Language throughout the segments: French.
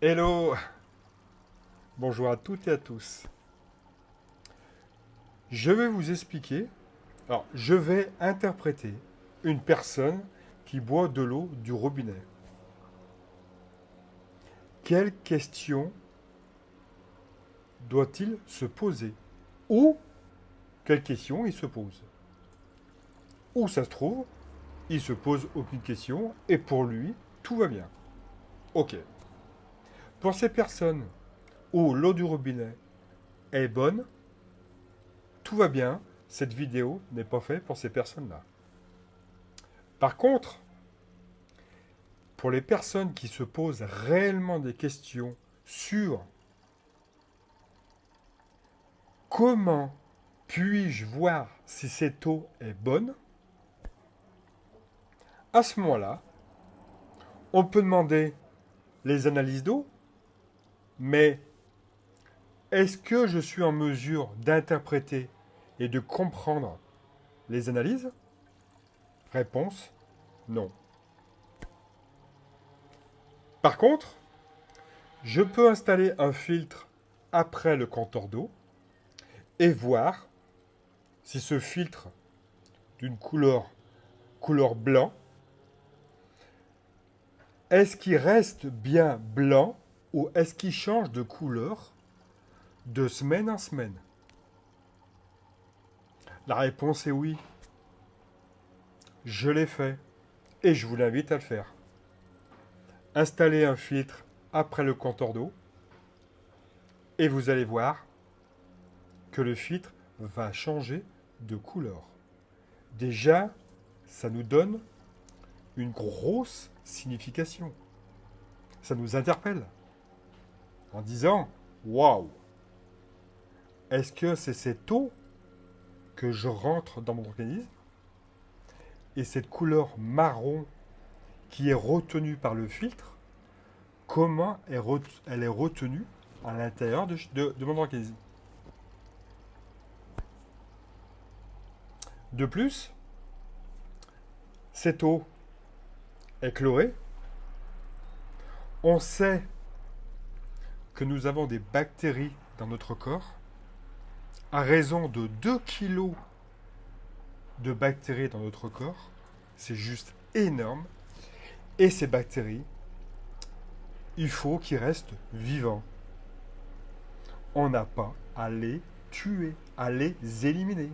Hello, bonjour à toutes et à tous. Je vais vous expliquer, je vais interpréter une personne qui boit de l'eau du robinet. Quelle question doit-il se poser? Ou quelle question il se pose? Ou ça se trouve, il se pose aucune question et pour lui, tout va bien. Ok. Pour ces personnes où l'eau du robinet est bonne, tout va bien, cette vidéo n'est pas faite pour ces personnes-là. Par contre, pour les personnes qui se posent réellement des questions sur comment puis-je voir si cette eau est bonne, à ce moment-là, on peut demander les analyses d'eau, mais est-ce que je suis en mesure d'interpréter et de comprendre les analyses? Réponse, non. Par contre, je peux installer un filtre après le compteur d'eau et voir si ce filtre d'une couleur blanc, est-ce qu'il reste bien blanc ou est-ce qu'il change de couleur de semaine en semaine? La réponse est oui. Je l'ai fait et je vous l'invite à le faire. Installez un filtre après le compteur d'eau et vous allez voir que le filtre va changer de couleur. Déjà, ça nous donne une grosse signification. Ça nous interpelle en disant waouh, est-ce que c'est cette eau que je rentre dans mon organisme et cette couleur marron qui est retenue par le filtre, comment elle est retenue à l'intérieur de mon organisme? De plus, cette eau est chlorée. On sait que nous avons des bactéries dans notre corps à raison de 2 kilos de bactéries dans notre corps. C'est juste énorme. Et ces bactéries, il faut qu'ils restent vivants. On n'a pas à les tuer, à les éliminer.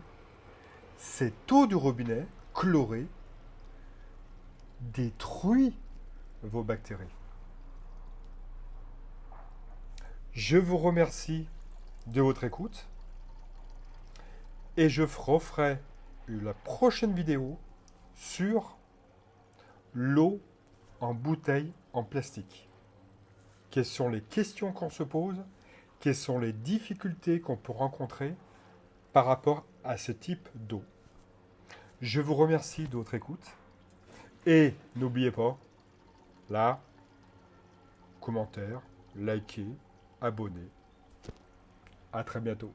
Cette eau du robinet chlorée détruit vos bactéries. Je vous remercie de votre écoute et je referai la prochaine vidéo sur l'eau en bouteille en plastique. Quelles sont les questions qu'on se pose? Quelles sont les difficultés qu'on peut rencontrer par rapport à ce type d'eau? Je vous remercie de votre écoute et n'oubliez pas, là, commentaire, likez, abonnez. À très bientôt.